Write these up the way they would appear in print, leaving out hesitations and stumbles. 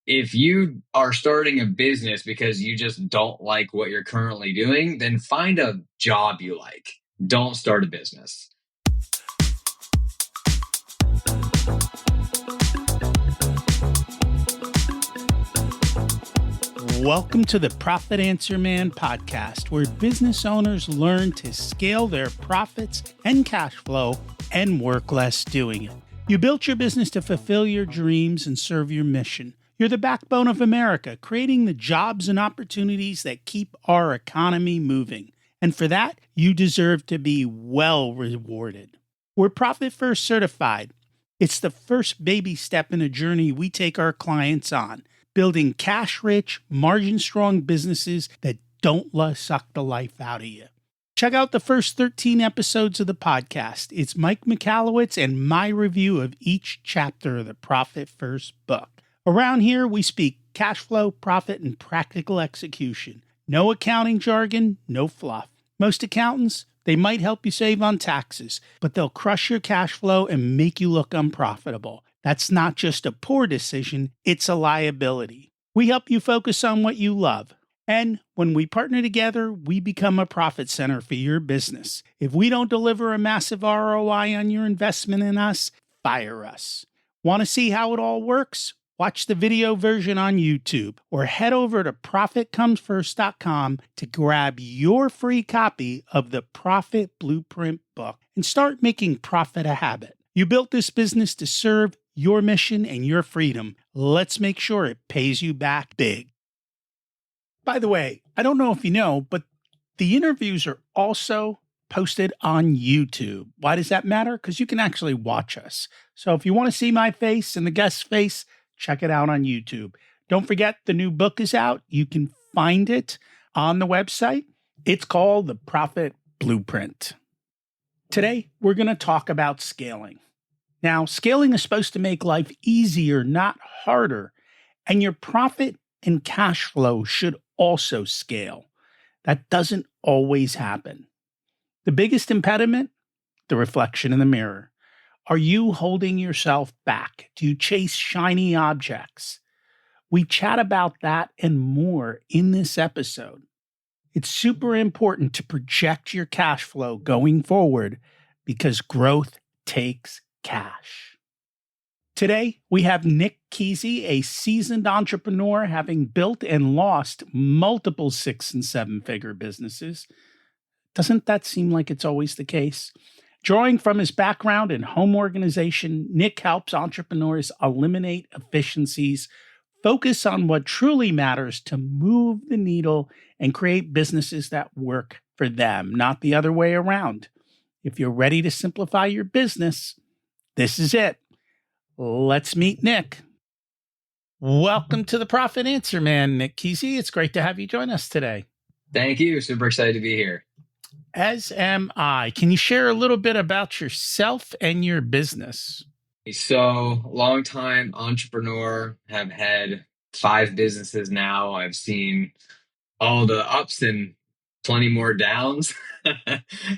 if you are starting a business because you just don't like what you're currently doing, then find a job you like. Don't start a business. Welcome to the Profit Answer Man podcast, where business owners learn to scale their profits and cash flow and work less doing it. You built your business to fulfill your dreams and serve your mission. You're the backbone of America, creating the jobs and opportunities that keep our economy moving. And for that, you deserve to be well rewarded. We're Profit First certified. It's the first baby step in a journey we take our clients on, building cash-rich, margin-strong businesses that don't suck the life out of you. Check out the first 13 episodes of the podcast. It's Mike Michalowicz and my review of each chapter of the Profit First book. Around here, we speak cash flow, profit, and practical execution. No accounting jargon, no fluff. Most accountants, they might help you save on taxes, but they'll crush your cash flow and make you look unprofitable. That's not just a poor decision, it's a liability. We help you focus on what you love. And when we partner together, we become a profit center for your business. If we don't deliver a massive ROI on your investment in us, fire us. Want to see how it all works? Watch the video version on YouTube or head over to ProfitComesFirst.com to grab your free copy of the Profit Blueprint book and start making profit a habit. You built this business to serve your mission and your freedom. Let's make sure it pays you back big. By the way, I don't know if you know, but the interviews are also posted on YouTube. Why does that matter? Because you can actually watch us. So if you want to see my face and the guest's face, check it out on YouTube. Don't forget the new book is out. You can find it on the website. It's called The Profit Blueprint. Today, we're going to talk about scaling. Now, scaling is supposed to make life easier, not harder, and your profit and cash flow should also scale. That doesn't always happen. The biggest impediment? The reflection in the mirror. Are you holding yourself back? Do you chase shiny objects? We chat about that and more in this episode. It's super important to project your cash flow going forward because growth takes cash. Today, we have Nick Keesey, a seasoned entrepreneur having built and lost multiple 6- and 7-figure businesses. Doesn't that seem like it's always the case? Drawing from his background in home organization, Nick helps entrepreneurs eliminate efficiencies, focus on what truly matters to move the needle, and create businesses that work for them, not the other way around. If you're ready to simplify your business, this is it. Let's meet Nick. Welcome to the Profit Answer Man, Nick Keesey. It's great to have you join us today. Thank you. Super excited to be here. As am I. Can you share a little bit about yourself and your business? So, longtime entrepreneur, have had 5 businesses now. I've seen all the ups and plenty more downs.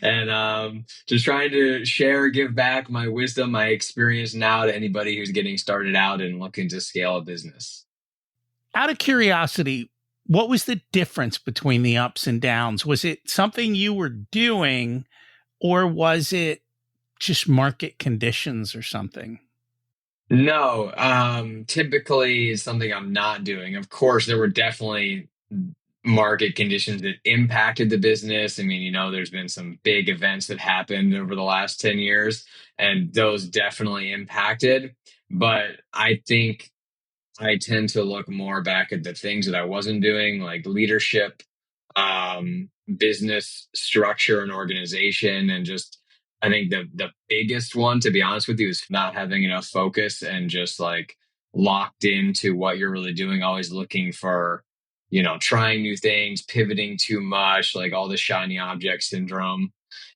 And just trying to share, give back my wisdom, my experience now to anybody who's getting started out and looking to scale a business. Out of curiosity, what was the difference between the ups and downs? Was it something you were doing, or was it just market conditions or something? No, typically it's something I'm not doing. Of course, there were definitely market conditions that impacted the business. I mean, there's been some big events that happened over the last 10 years, and those definitely impacted. But I think I tend to look more back at the things that I wasn't doing, like leadership, business structure and organization. And just, I think the biggest one, to be honest with you, is not having enough focus and just like locked into what you're really doing, always looking for, trying new things, pivoting too much, like all the shiny object syndrome.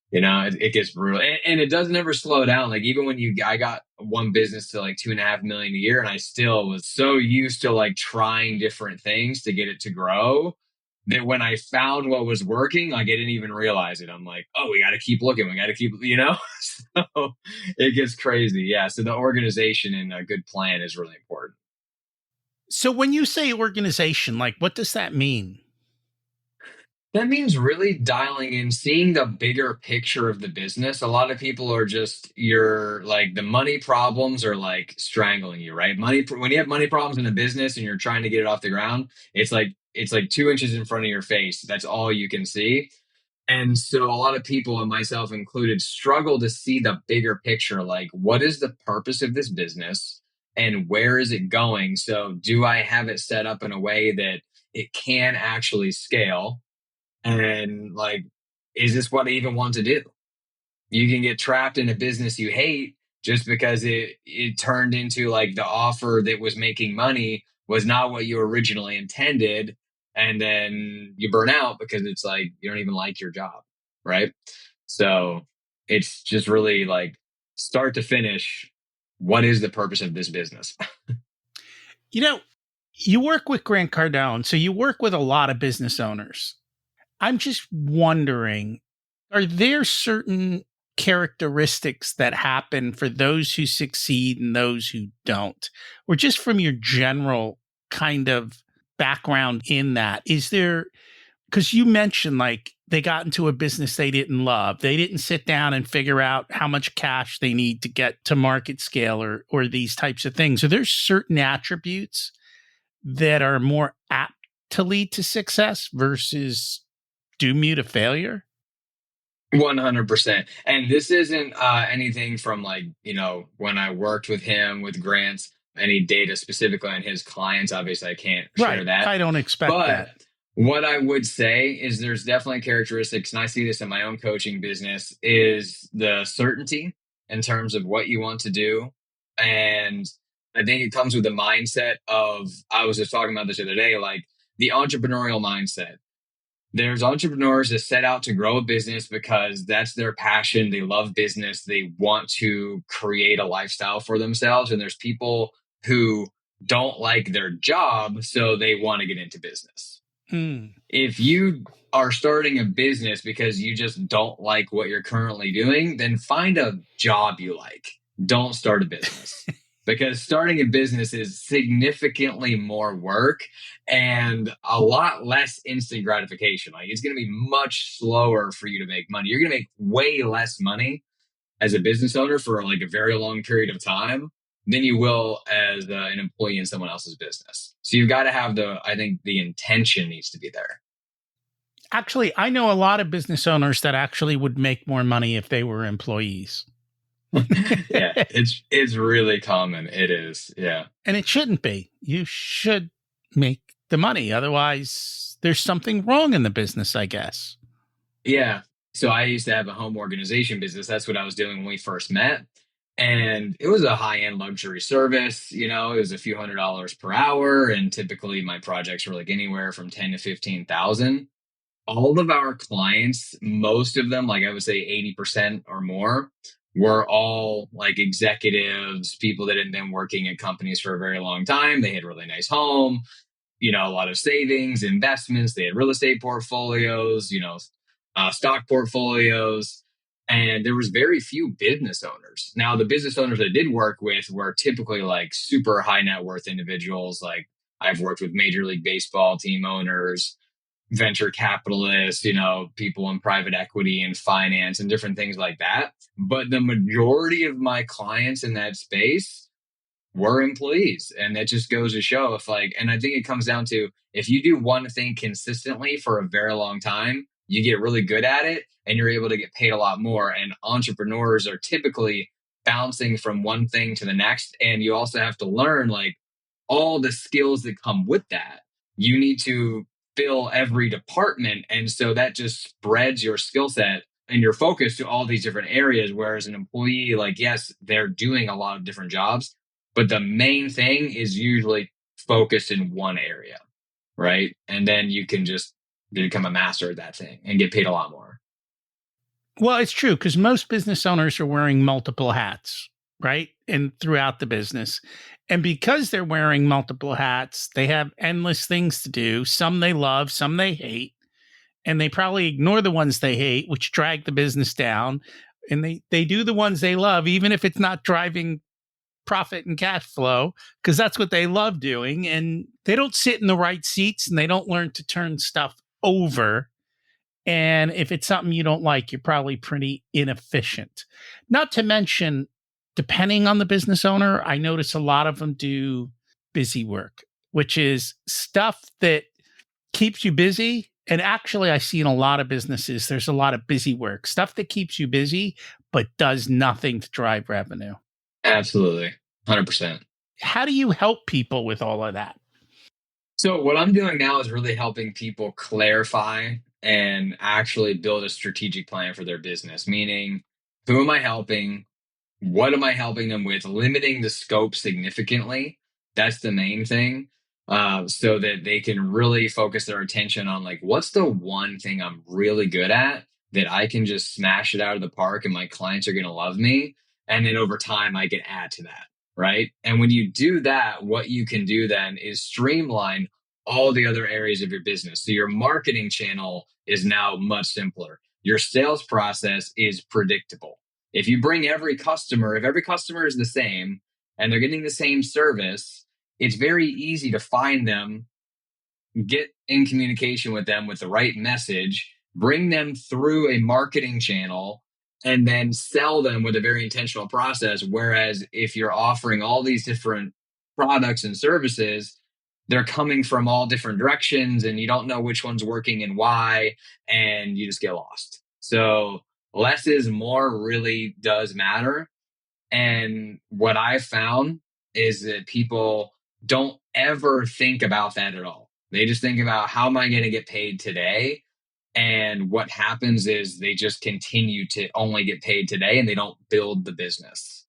It gets brutal, and it doesn't ever slow down. Like even when I got one business to like 2.5 million a year, and I still was so used to like trying different things to get it to grow that when I found what was working, like I didn't even realize it. I'm like, oh, we got to keep looking. We got to keep, so it gets crazy. Yeah. So the organization and a good plan is really important. So when you say organization, like what does that mean? That means really dialing in, seeing the bigger picture of the business. A lot of people are just, you're like, the money problems are like strangling you, right? When you have money problems in a business and you're trying to get it off the ground, it's like 2 inches in front of your face. That's all you can see. And so a lot of people, and myself included, struggle to see the bigger picture. Like, what is the purpose of this business and where is it going? So, do I have it set up in a way that it can actually scale? And like, is this what I even want to do? You can get trapped in a business you hate just because it turned into like the offer that was making money was not what you originally intended. And then you burn out because it's like you don't even like your job. Right. So it's just really like start to finish. What is the purpose of this business? You know, you work with Grant Cardone, so you work with a lot of business owners. I'm just wondering, are there certain characteristics that happen for those who succeed and those who don't? Or just from your general kind of background in that, is there, because you mentioned like they got into a business they didn't love. They didn't sit down and figure out how much cash they need to get to market scale or these types of things. Are there certain attributes that are more apt to lead to success versus doom you to failure? 100%. And this isn't anything from like, when I worked with him, with grants, any data specifically on his clients. Obviously, I can't share Right. that. I don't expect But that. what I would say is there's definitely characteristics, and I see this in my own coaching business, is the certainty in terms of what you want to do. And I think it comes with the mindset of, I was just talking about this the other day, like the entrepreneurial mindset. There's entrepreneurs that set out to grow a business because that's their passion. They love business. They want to create a lifestyle for themselves. And there's people who don't like their job, so they want to get into business. Mm. If you are starting a business because you just don't like what you're currently doing, then find a job you like. Don't start a business because starting a business is significantly more work and a lot less instant gratification. Like it's going to be much slower for you to make money. You're going to make way less money as a business owner for like a very long period of time than you will as an employee in someone else's business. So you've got to have I think the intention needs to be there. Actually, I know a lot of business owners that actually would make more money if they were employees. Yeah, it's really common. It is. Yeah. And it shouldn't be. You should make the money. Otherwise, there's something wrong in the business, I guess. Yeah. So I used to have a home organization business. That's what I was doing when we first met. And it was a high-end luxury service. It was a few $100s per hour. And typically my projects were like anywhere from 10 to 15,000. All of our clients, most of them, like I would say 80% or more, were all like executives, people that had been working at companies for a very long time. They had a really nice home, a lot of savings, investments. They had real estate portfolios, stock portfolios. And there was very few business owners. Now, the business owners I did work with were typically like super high net worth individuals. Like I've worked with Major League Baseball team owners, venture capitalists, people in private equity and finance and different things like that. But the majority of my clients in that space were employees. And that just goes to show and I think it comes down to if you do one thing consistently for a very long time, you get really good at it and you're able to get paid a lot more. And entrepreneurs are typically bouncing from one thing to the next. And you also have to learn like all the skills that come with that. You need to fill every department. And so that just spreads your skill set and your focus to all these different areas. Whereas an employee, like, yes, they're doing a lot of different jobs, but the main thing is usually focused in one area, right? And then you can just become a master at that thing and get paid a lot more. Well, it's true because most business owners are wearing multiple hats, right? And throughout the business. And because they're wearing multiple hats, they have endless things to do. Some they love, some they hate. And they probably ignore the ones they hate, which drag the business down. And they do the ones they love, even if it's not driving profit and cash flow because that's what they love doing. And they don't sit in the right seats and they don't learn to turn stuff over. And if it's something you don't like, you're probably pretty inefficient. Not to mention, depending on the business owner, I notice a lot of them do busy work, which is stuff that keeps you busy. And actually, I see in a lot of businesses, there's a lot of busy work, stuff that keeps you busy, but does nothing to drive revenue. Absolutely. 100%. How do you help people with all of that? So what I'm doing now is really helping people clarify and actually build a strategic plan for their business, meaning who am I helping? What am I helping them with? Limiting the scope significantly. That's the main thing. So that they can really focus their attention on like, what's the one thing I'm really good at that I can just smash it out of the park and my clients are going to love me. And then over time, I can add to that. Right. And when you do that, what you can do then is streamline all the other areas of your business. So your marketing channel is now much simpler. Your sales process is predictable. If you bring if every customer is the same and they're getting the same service, it's very easy to find them, get in communication with them with the right message, bring them through a marketing channel, and then sell them with a very intentional process. Whereas if you're offering all these different products and services, they're coming from all different directions and you don't know which one's working and why, and you just get lost. So less is more really does matter. And what I found is that people don't ever think about that at all. They just think about how am I going to get paid today? And what happens is they just continue to only get paid today and they don't build the business.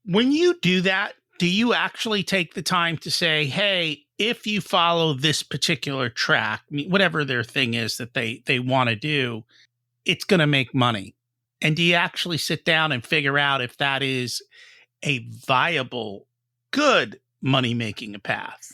When you do that, do you actually take the time to say, hey, if you follow this particular track, whatever their thing is that they want to do, it's going to make money? And do you actually sit down and figure out if that is a viable, good money-making path?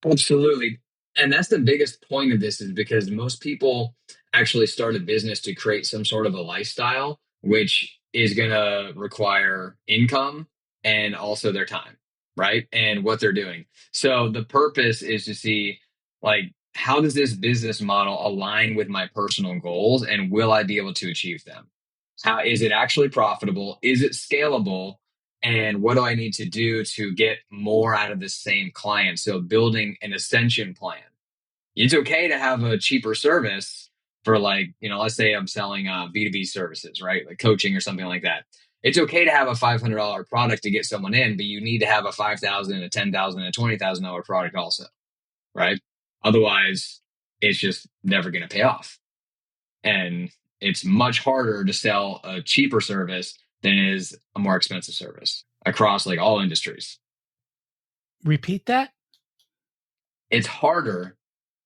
Absolutely. And that's the biggest point of this is because most people actually start a business to create some sort of a lifestyle, which is going to require income and also their time, right? And what they're doing. So the purpose is to see like, how does this business model align with my personal goals and will I be able to achieve them? How is it actually profitable? Is it scalable? And what do I need to do to get more out of the same client? So building an ascension plan. It's okay to have a cheaper service for like, let's say I'm selling B2B services, right? Like coaching or something like that. It's okay to have a $500 product to get someone in, but you need to have a $5,000, a $10,000, a $20,000 product also, right? Otherwise, it's just never going to pay off. And it's much harder to sell a cheaper service than it is a more expensive service across like all industries. Repeat that. It's harder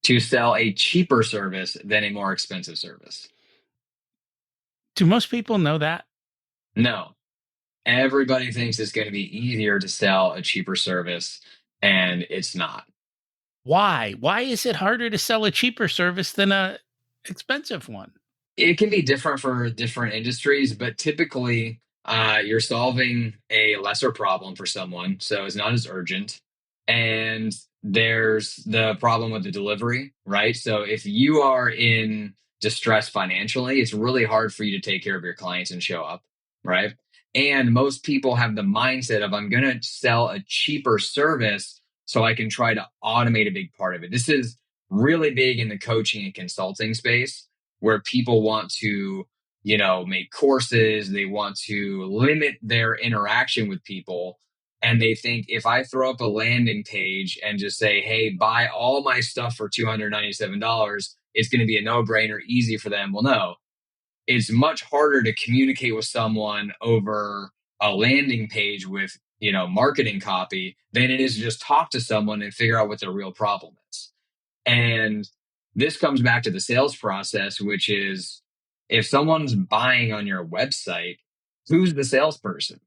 to sell a cheaper service than a more expensive service. Do most people know that? No. Everybody thinks it's going to be easier to sell a cheaper service, and it's not. Why? Why is it harder to sell a cheaper service than a expensive one? It can be different for different industries, but typically you're solving a lesser problem for someone, so it's not as urgent. And there's the problem with the delivery, right? So if you are in distress financially, it's really hard for you to take care of your clients and show up, right? And most people have the mindset of I'm going to sell a cheaper service so I can try to automate a big part of it. This is really big in the coaching and consulting space where people want to, make courses, they want to limit their interaction with people. And they think if I throw up a landing page and just say, hey, buy all my stuff for $297, it's going to be a no-brainer, easy for them. Well, no, it's much harder to communicate with someone over a landing page with, marketing copy than it is to just talk to someone and figure out what their real problem is. And this comes back to the sales process, which is if someone's buying on your website, who's the salesperson?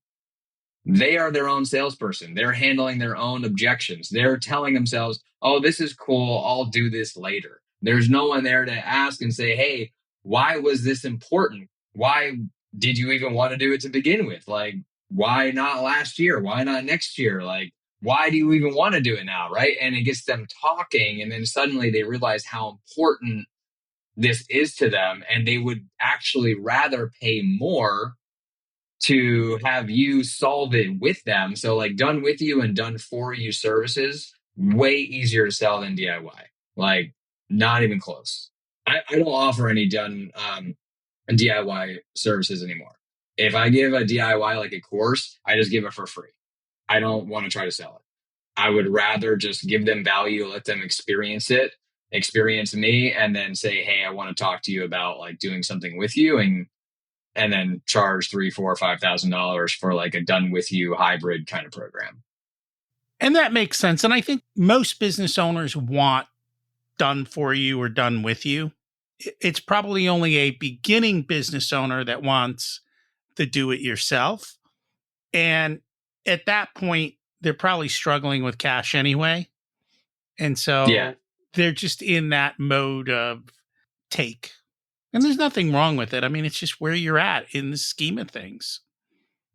They are their own salesperson. They're handling their own objections. They're telling themselves, oh, this is cool. I'll do this later. There's no one there to ask and say, hey, why was this important? Why did you even want to do it to begin with? Like, why not last year? Why not next year? Like, why do you even want to do it now? Right. And it gets them talking. And then suddenly they realize how important this is to them. And they would actually rather pay more to have you solve it with them. So, like, done with you and done for you services, way easier to sell than DIY. Like, not even close. I don't offer any done DIY services anymore. If I give a DIY like a course, I just give it for free. I don't want to try to sell it. I would rather just give them value, let them experience it, experience me, and then say, hey, I want to talk to you about like doing something with you, and then charge $3, $4, $5,000 for like a done with you hybrid kind of program. And that makes sense. And I think most business owners want done for you or done with you. It's probably only a beginning business owner that wants the do it yourself. And at that point, they're probably struggling with cash anyway. And Yeah. so they're just in that mode of take. And there's nothing wrong with it. I mean, it's just where you're at in the scheme of things.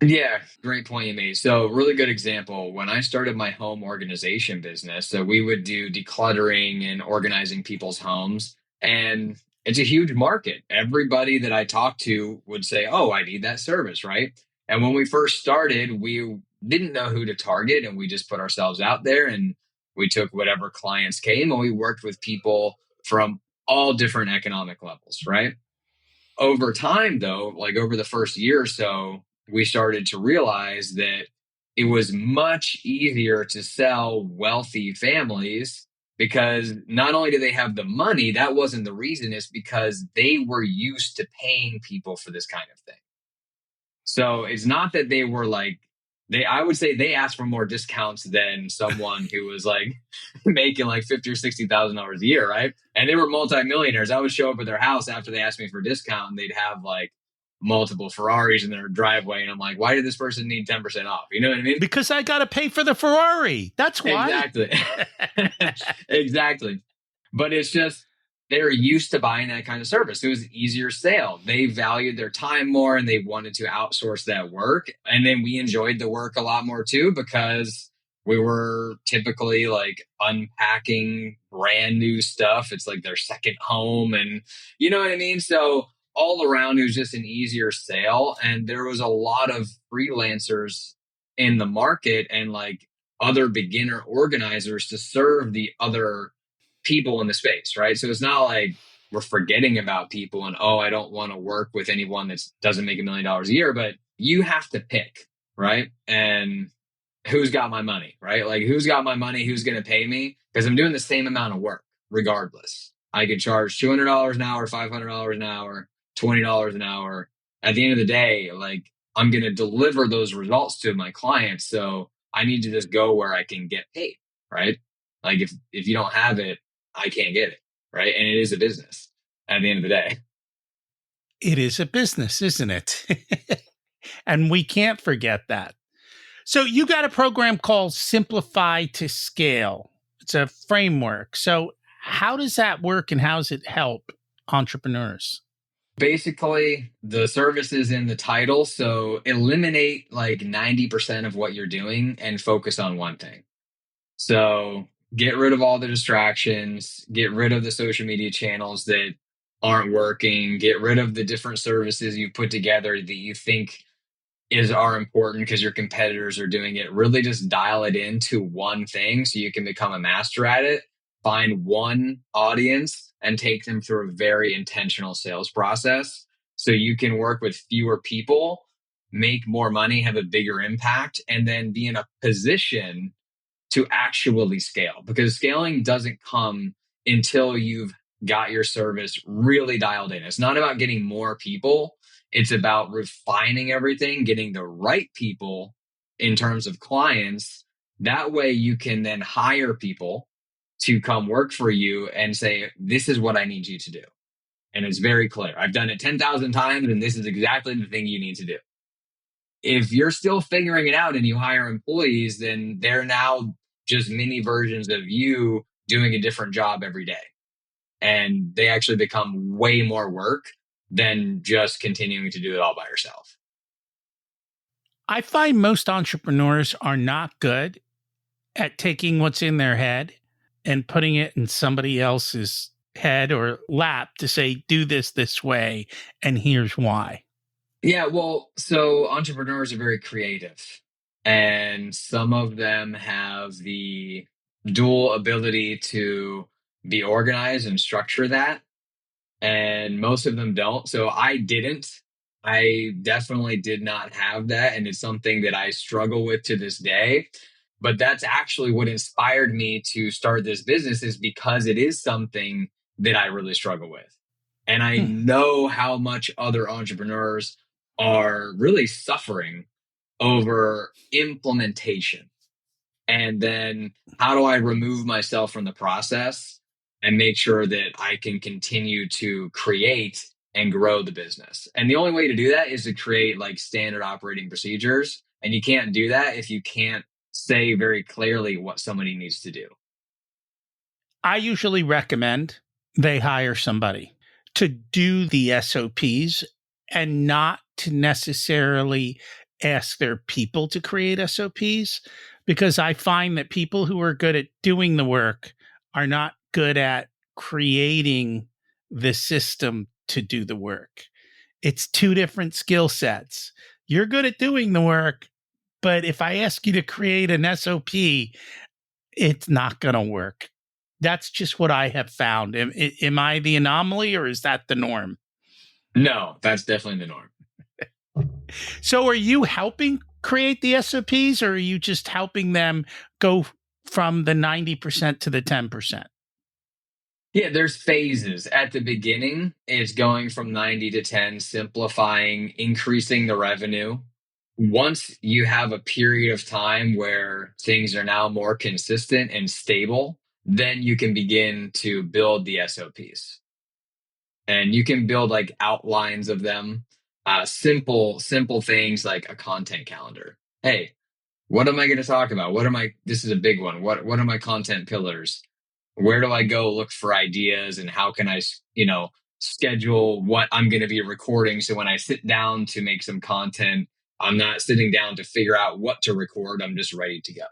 Yeah, great point you made. So, really good example. When I started my home organization business, so we would do decluttering and organizing people's homes. And it's a huge market. Everybody that I talked to would say, oh, I need that service, right? And when we first started, we didn't know who to target and we just put ourselves out there and we took whatever clients came and we worked with people from all different economic levels, right? Over time, though, like over the first year or so, we started to realize that it was much easier to sell wealthy families because not only do they have the money, that wasn't the reason, it's because they were used to paying people for this kind of thing. So it's not that they were like I would say they asked for more discounts than someone who was like making like 50 or $60,000 a year, right? And they were multimillionaires. I would show up at their house after they asked me for a discount and they'd have like multiple Ferraris in their driveway. And I'm like, why did this person need 10% off? You know what I mean? Because I got to pay for the Ferrari. That's why. Exactly. Exactly. But it's just they're used to buying that kind of service. It was an easier sale. They valued their time more and they wanted to outsource that work. And then we enjoyed the work a lot more too because we were typically like unpacking brand new stuff. It's like their second home. And you know what I mean? So all around, it was just an easier sale. And there was a lot of freelancers in the market and like other beginner organizers to serve the other people in the space, right? So it's not like we're forgetting about people and, oh, I don't want to work with anyone that doesn't make $1 million a year, but you have to pick, right? And who's got my money, right? Like who's got my money? Who's going to pay me? Because I'm doing the same amount of work regardless. I could charge $200 an hour, $500 an hour, $20 an hour. At the end of the day, like I'm going to deliver those results to my clients. So I need to just go where I can get paid, right? Like if you don't have it, I can't get it, right? And it is a business at the end of the day. It is a business, isn't it? And we can't forget that. So you got a program called Simplify to Scale. It's a framework. So how does that work and how does it help entrepreneurs? Basically, the service is in the title. So eliminate like 90% of what you're doing and focus on one thing. So get rid of all the distractions, get rid of the social media channels that aren't working, get rid of the different services you put together that you think are important because your competitors are doing it. Really just dial it into one thing so you can become a master at it. Find one audience and take them through a very intentional sales process so you can work with fewer people, make more money, have a bigger impact, and then be in a position to actually scale, because scaling doesn't come until you've got your service really dialed in. It's not about getting more people. It's about refining everything, getting the right people in terms of clients. That way you can then hire people to come work for you and say, this is what I need you to do. And it's very clear. I've done it 10,000 times and this is exactly the thing you need to do. If you're still figuring it out and you hire employees, then they're now just mini versions of you doing a different job every day. And they actually become way more work than just continuing to do it all by yourself. I find most entrepreneurs are not good at taking what's in their head and putting it in somebody else's head or lap to say, do this way, and here's why. Yeah, well, so entrepreneurs are very creative, and some of them have the dual ability to be organized and structure that, and most of them don't. So I didn't. I definitely did not have that, and it's something that I struggle with to this day. But that's actually what inspired me to start this business, is because it is something that I really struggle with. And I Hmm. know how much other entrepreneurs are really suffering over implementation. And then how do I remove myself from the process and make sure that I can continue to create and grow the business? And the only way to do that is to create like standard operating procedures. And you can't do that if you can't say very clearly what somebody needs to do. I usually recommend they hire somebody to do the SOPs and not to necessarily ask their people to create SOPs, because I find that people who are good at doing the work are not good at creating the system to do the work. It's two different skill sets. You're good at doing the work, but if I ask you to create an SOP, it's not going to work. That's just what I have found. Am I the anomaly, or is that the norm? No, that's definitely the norm. So are you helping create the SOPs, or are you just helping them go from the 90% to the 10%? Yeah, there's phases. At the beginning, it's going from 90 to 10, simplifying, increasing the revenue. Once you have a period of time where things are now more consistent and stable, then you can begin to build the SOPs. And you can build like outlines of them, simple things like a content calendar. Hey, what am I going to talk about? This is a big one. What are my content pillars? Where do I go look for ideas, and how can I, schedule what I'm going to be recording? So when I sit down to make some content, I'm not sitting down to figure out what to record. I'm just ready to go.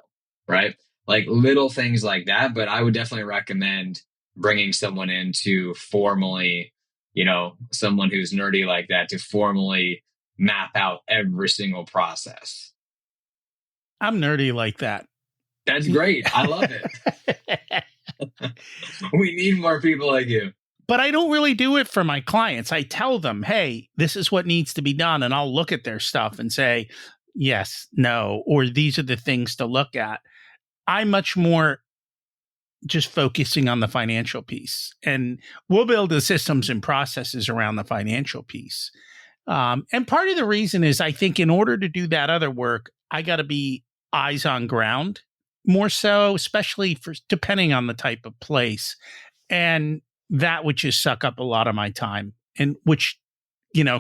Right. Like little things like that. But I would definitely recommend bringing someone in to formally, someone who's nerdy like that, to formally map out every single process. I'm nerdy like that. That's great. I love it. We need more people like you. But I don't really do it for my clients. I tell them, hey, this is what needs to be done. And I'll look at their stuff and say, yes, no, or these are the things to look at. I'm much more just focusing on the financial piece. And we'll build the systems and processes around the financial piece. And part of the reason is I think in order to do that other work, I got to be eyes on ground more so, especially for depending on the type of place. And that would just suck up a lot of my time. And which,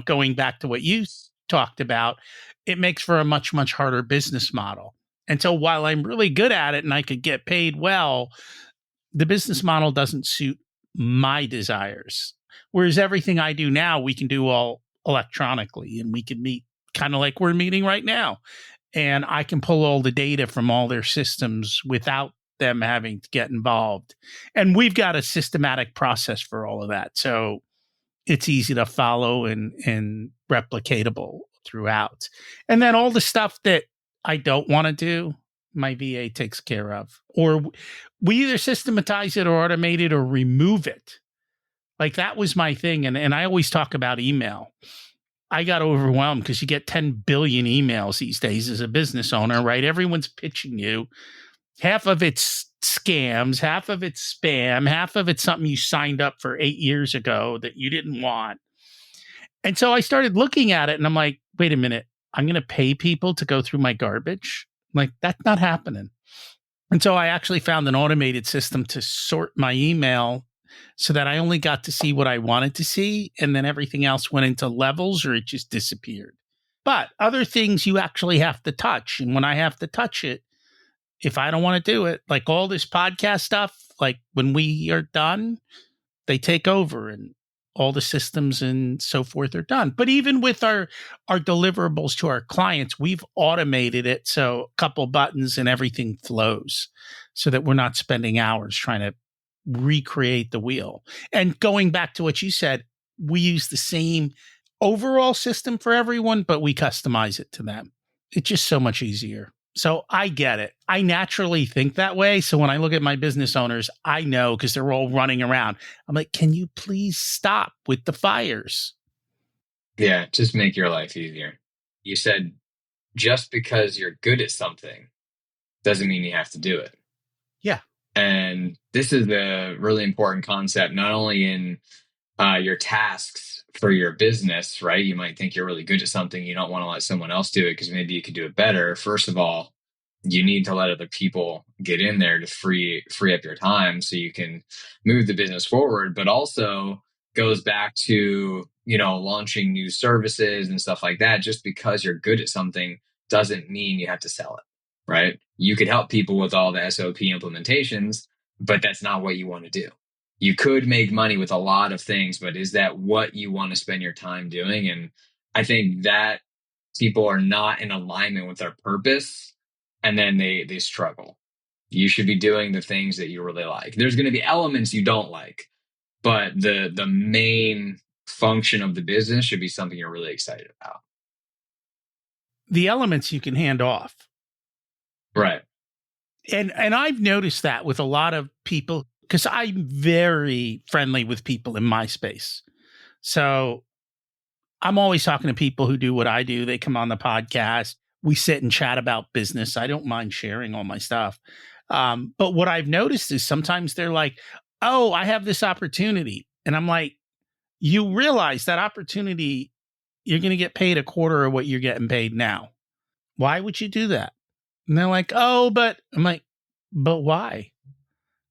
going back to what you talked about, it makes for a much, much harder business model. And so while I'm really good at it and I could get paid well, the business model doesn't suit my desires. Whereas everything I do now, we can do all electronically, and we can meet kind of like we're meeting right now. And I can pull all the data from all their systems without them having to get involved. And we've got a systematic process for all of that. So it's easy to follow and replicatable throughout. And then all the stuff that I don't want to do, my VA takes care of. Or we either systematize it or automate it or remove it. Like that was my thing. And I always talk about email. I got overwhelmed because you get 10 billion emails these days as a business owner, right? Everyone's pitching you. Half of it's scams, half of it's spam, half of it's something you signed up for 8 years ago that you didn't want. And so I started looking at it and I'm like, wait a minute, I'm going to pay people to go through my garbage? Like, that's not happening. And so I actually found an automated system to sort my email so that I only got to see what I wanted to see. And then everything else went into levels or it just disappeared. But other things you actually have to touch. And when I have to touch it, if I don't want to do it, like all this podcast stuff, like when we are done, they take over and all the systems and so forth are done. But even with our deliverables to our clients, we've automated it so a couple buttons and everything flows so that we're not spending hours trying to recreate the wheel. And going back to what you said, we use the same overall system for everyone, but we customize it to them. It's just so much easier. So I get it. I naturally think that way. So when I look at my business owners, I know because they're all running around. I'm like, can you please stop with the fires? Yeah, just make your life easier. You said just because you're good at something doesn't mean you have to do it. Yeah. And this is a really important concept, not only in your tasks for your business, right? You might think you're really good at something. You don't want to let someone else do it because maybe you could do it better. First of all, you need to let other people get in there to free up your time so you can move the business forward. But also goes back to, launching new services and stuff like that. Just because you're good at something doesn't mean you have to sell it, right? You could help people with all the SOP implementations, but that's not what you want to do. You could make money with a lot of things, but is that what you want to spend your time doing? And I think that people are not in alignment with their purpose, and then they struggle. You should be doing the things that you really like. There's going to be elements you don't like, but the main function of the business should be something you're really excited about. The elements you can hand off. Right. And I've noticed that with a lot of people because I'm very friendly with people in my space. So I'm always talking to people who do what I do. They come on the podcast. We sit and chat about business. I don't mind sharing all my stuff. But what I've noticed is sometimes they're like, oh, I have this opportunity. And I'm like, you realize that opportunity, you're going to get paid a quarter of what you're getting paid now. Why would you do that? And they're like, oh, but I'm like, but why?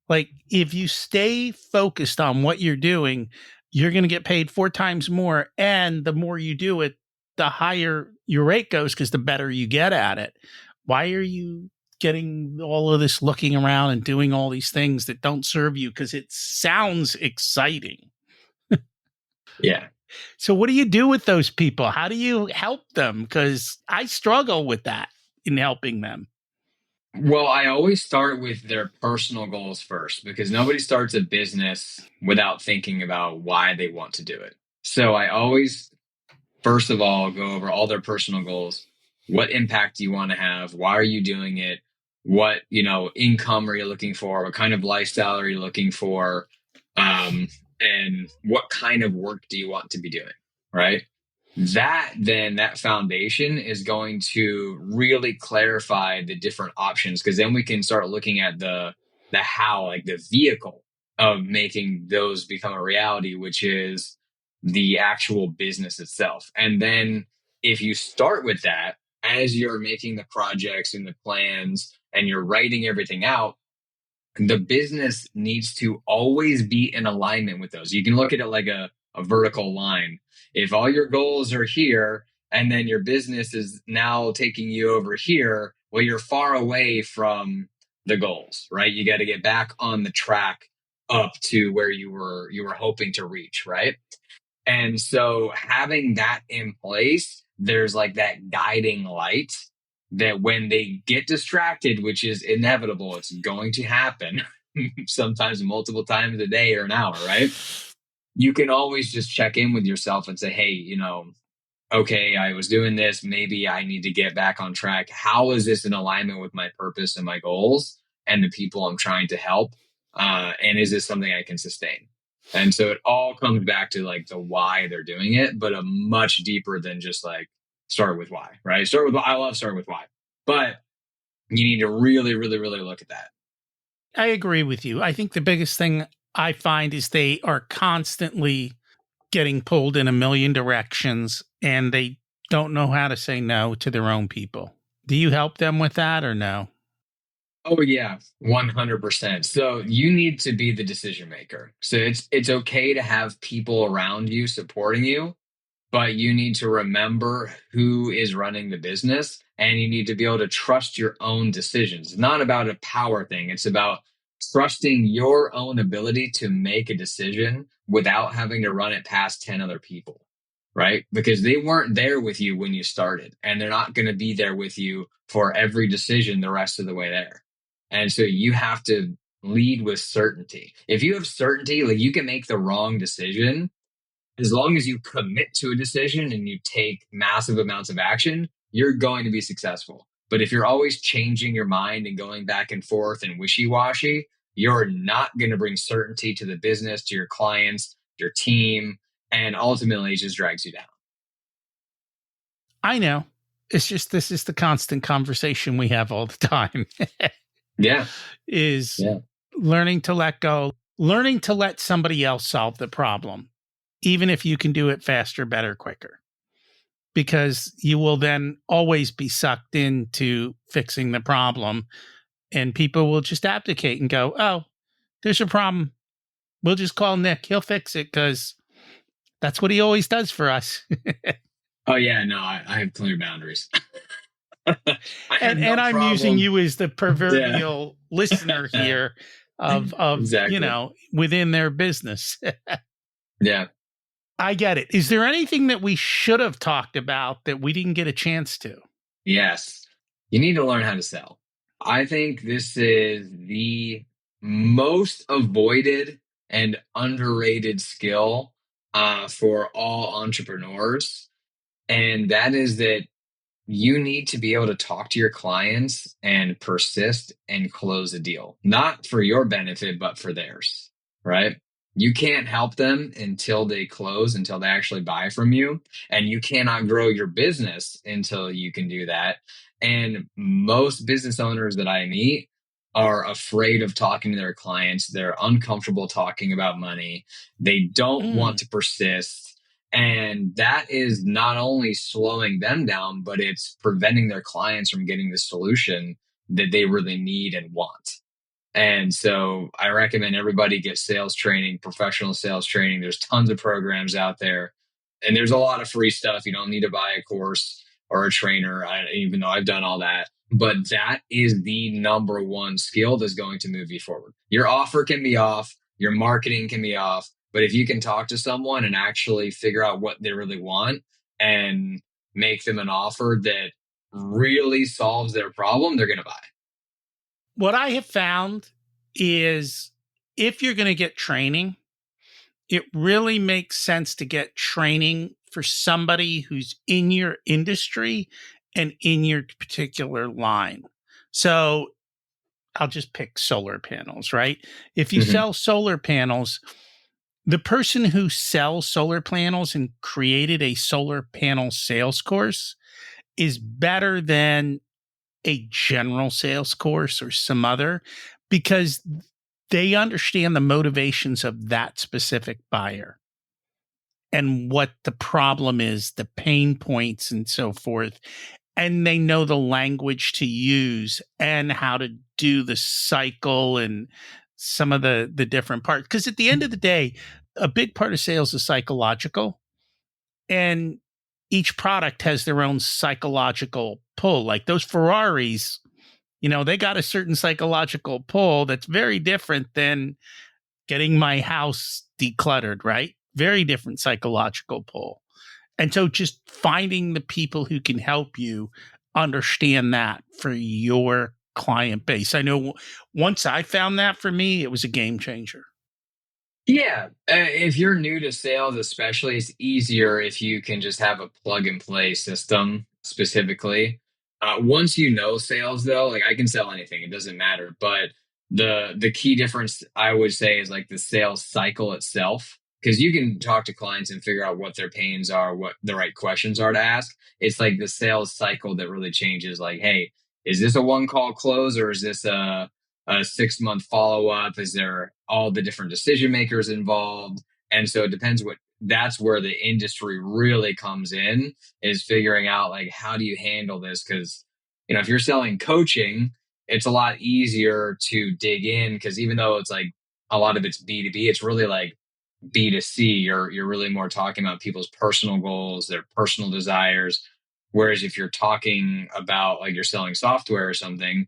Like, if you stay focused on what you're doing, you're going to get paid 4 times more. And the more you do it, the higher your rate goes because the better you get at it. Why are you getting all of this looking around and doing all these things that don't serve you? Because it sounds exciting. Yeah. So what do you do with those people? How do you help them? Because I struggle with that in helping them. Well, I always start with their personal goals first because nobody starts a business without thinking about why they want to do it. So I always, first of all, go over all their personal goals. What impact do you want to have? Why are you doing it? What, income are you looking for? What kind of lifestyle are you looking for? And what kind of work do you want to be doing? Right. That foundation is going to really clarify the different options because then we can start looking at the how, like the vehicle of making those become a reality, which is the actual business itself. And then if you start with that as you're making the projects and the plans and you're writing everything out, the business needs to always be in alignment with those. You can look at it like a vertical line. If all your goals are here and then your business is now taking you over here, well, you're far away from the goals, right? You got to get back on the track up to where you were hoping to reach, right? And so having that in place, there's like that guiding light that when they get distracted, which is inevitable, it's going to happen sometimes multiple times a day or an hour, right? You can always just check in with yourself and say, hey, okay, I was doing this. Maybe I need to get back on track. How is this in alignment with my purpose and my goals and the people I'm trying to help? And is this something I can sustain? And so it all comes back to like the why they're doing it, but a much deeper than just like start with why, right? Start with why. I love starting with why, but you need to really, really, really look at that. I agree with you. I think the biggest thing I find is they are constantly getting pulled in a million directions and they don't know how to say no to their own people. Do you help them with that or no? Oh yeah, 100%. So you need to be the decision maker. So it's okay to have people around you supporting you, but you need to remember who is running the business and you need to be able to trust your own decisions. It's not about a power thing. It's about trusting your own ability to make a decision without having to run it past 10 other people, right? Because they weren't there with you when you started, and they're not going to be there with you for every decision the rest of the way there. And so you have to lead with certainty. If you have certainty, like you can make the wrong decision as long as you commit to a decision and you take massive amounts of action, you're going to be successful. But if you're always changing your mind and going back and forth and wishy washy, you're not going to bring certainty to the business, to your clients, your team, and ultimately it just drags you down. I know. It's just this is the constant conversation we have all the time. Yeah. Is Yeah. learning to let go, learning to let somebody else solve the problem, even if you can do it faster, better, quicker. Because you will then always be sucked into fixing the problem, and people will just abdicate and go, oh, there's a problem. We'll just call Nick. He'll fix it because that's what he always does for us. Oh yeah, no, I have clear boundaries. I have and no I'm using problem. you as the Yeah. proverbial listener here of Exactly. within their business. Yeah. I get it. Is there anything that we should have talked about that we didn't get a chance to? Yes. You need to learn how to sell. I think this is the most avoided and underrated skill for all entrepreneurs. And that is that you need to be able to talk to your clients and persist and close a deal, not for your benefit, but for theirs, right? You can't help them until they close, until they actually buy from you. And you cannot grow your business until you can do that. And most business owners that I meet are afraid of talking to their clients. They're uncomfortable talking about money. They don't want Mm. to persist, and that is not only slowing them down, but it's preventing their clients from getting the solution that they really need and want. And so I recommend everybody get sales training, professional sales training. There's tons of programs out there, and there's a lot of free stuff. You don't need to buy a course or a trainer, even though I've done all that. But that is the number one skill that's going to move you forward. Your offer can be off, your marketing can be off, but if you can talk to someone and actually figure out what they really want and make them an offer that really solves their problem, they're going to buy. What I have found is if you're going to get training, it really makes sense to get training for somebody who's in your industry and in your particular line. So I'll just pick solar panels, right? If you Mhm. sell solar panels, the person who sells solar panels and created a solar panel sales course is better than a general sales course or some other because they understand the motivations of that specific buyer and what the problem is, the pain points, and so forth. And they know the language to use and how to do the cycle and some of the different parts. Because at the end of the day, a big part of sales is psychological, and each product has their own psychological pull. Like those Ferraris, they got a certain psychological pull that's very different than getting my house decluttered, right? Very different psychological pull. And so just finding the people who can help you understand that for your client base. I know once I found that for me, it was a game changer. Yeah, if you're new to sales, especially, it's easier if you can just have a plug and play system specifically. Once you know sales, though, like I can sell anything; it doesn't matter. But the key difference I would say is like the sales cycle itself, because you can talk to clients and figure out what their pains are, what the right questions are to ask. It's like the sales cycle that really changes. Like, hey, is this a one call close or is this a 6 month follow up? Is there all the different decision makers involved? And so it depends what that's where the industry really comes in, is figuring out like how do you handle this? Because if you're selling coaching, it's a lot easier to dig in because even though it's like a lot of it's B2B, it's really like B2C. You're really more talking about people's personal goals, their personal desires. Whereas if you're talking about like you're selling software or something,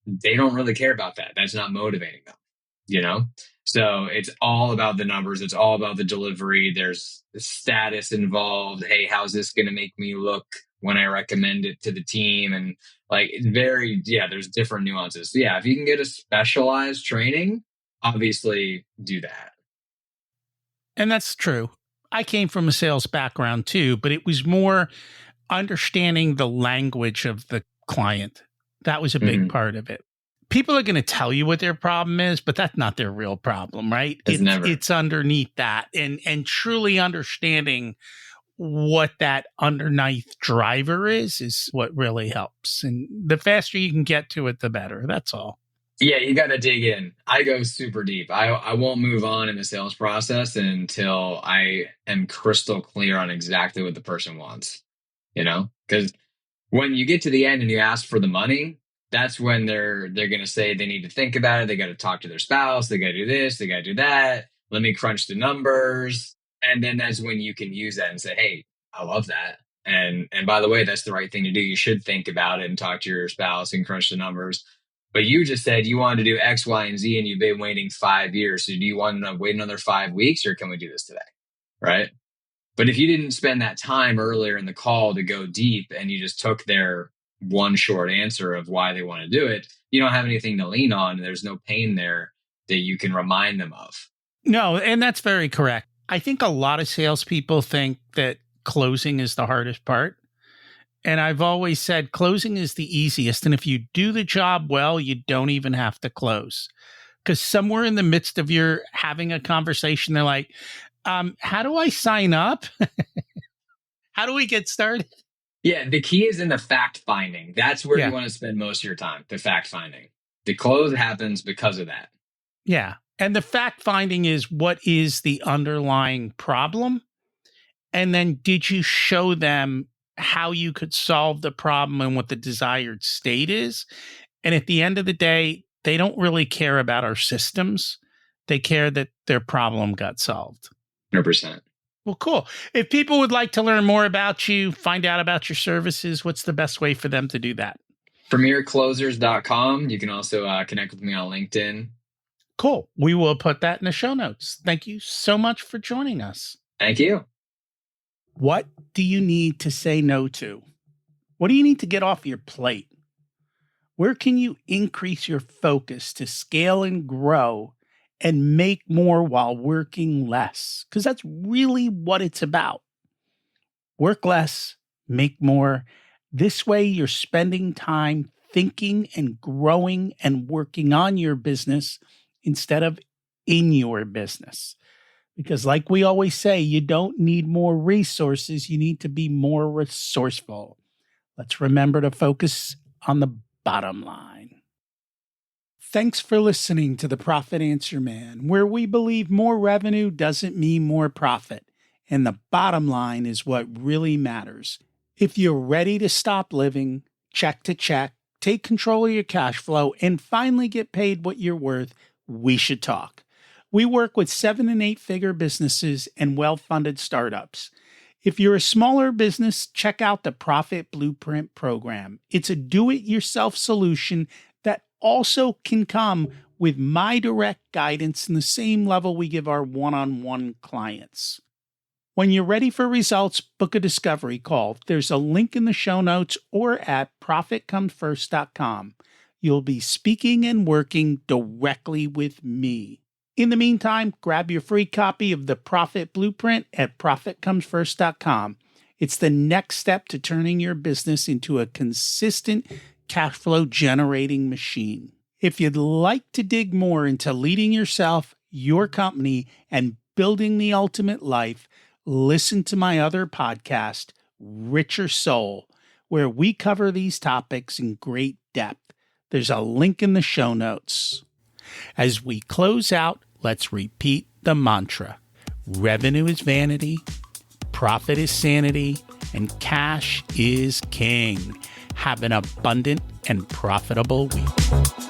they don't really care about that. That's not motivating them. you know? So it's all about the numbers. It's all about the delivery. There's status involved. Hey, how's this going to make me look when I recommend it to the team? And like, it's very, yeah, there's different nuances. So yeah, if you can get a specialized training, obviously do that. And that's true. I came from a sales background too, but it was more understanding the language of the client. That was a big part of it. People are going to tell you what their problem is, but that's not their real problem, right? It's underneath that, and truly understanding what that underneath driver is what really helps. And the faster you can get to it, the better. That's all. Yeah, you got to dig in. I go super deep. I won't move on in the sales process until I am crystal clear on exactly what the person wants, because when you get to the end and you ask for the money, that's when they're going to say they need to think about it. They got to talk to their spouse. They got to do this. They got to do that. Let me crunch the numbers. And then that's when you can use that and say, hey, I love that. And by the way, that's the right thing to do. You should think about it and talk to your spouse and crunch the numbers. But you just said you wanted to do X, Y, and Z, and you've been waiting 5 years. So do you want to wait another 5 weeks, or can we do this today? Right? But if you didn't spend that time earlier in the call to go deep and you just took their one short answer of why they want to do it, you don't have anything to lean on. There's no pain there that you can remind them of. No, and that's very correct. I think a lot of salespeople think that closing is the hardest part. And I've always said closing is the easiest. And if you do the job well, you don't even have to close. Because somewhere in the midst of your having a conversation, they're like, how do I sign up? How do we get started? Yeah, the key is in the fact finding. That's where you want to spend most of your time, the fact finding. The close happens because of that. Yeah. And the fact finding is, what is the underlying problem? And then did you show them how you could solve the problem and what the desired state is? And at the end of the day, they don't really care about our systems. They care that their problem got solved. 100%. Well, cool. If people would like to learn more about you, find out about your services, what's the best way for them to do that? PremierClosers.com. You can also connect with me on LinkedIn. Cool. We will put that in the show notes. Thank you so much for joining us. Thank you. What do you need to say no to? What do you need to get off your plate? Where can you increase your focus to scale and grow and make more while working less? Because that's really what it's about. Work less, make more. This way you're spending time thinking and growing and working on your business instead of in your business. Because like we always say, you don't need more resources. You need to be more resourceful. Let's remember to focus on the bottom line. Thanks for listening to The Profit Answer Man, where we believe more revenue doesn't mean more profit. And the bottom line is what really matters. If you're ready to stop living check to check, take control of your cash flow, and finally get paid what you're worth, we should talk. We work with 7- and 8-figure businesses and well-funded startups. If you're a smaller business, check out the Profit Blueprint program. It's a do-it-yourself solution that also can come with my direct guidance in the same level we give our one-on-one clients. When you're ready for results, book a discovery call. There's a link in the show notes or at profitcomesfirst.com. You'll be speaking and working directly with me. In the meantime, grab your free copy of the Profit Blueprint at profitcomesfirst.com. It's the next step to turning your business into a consistent cash flow generating machine. If you'd like to dig more into leading yourself, your company, and building the ultimate life, listen to my other podcast, Richer Soul, where we cover these topics in great depth. There's a link in the show notes. As we close out, let's repeat the mantra. Revenue is vanity, profit is sanity, and cash is king. Have an abundant and profitable week.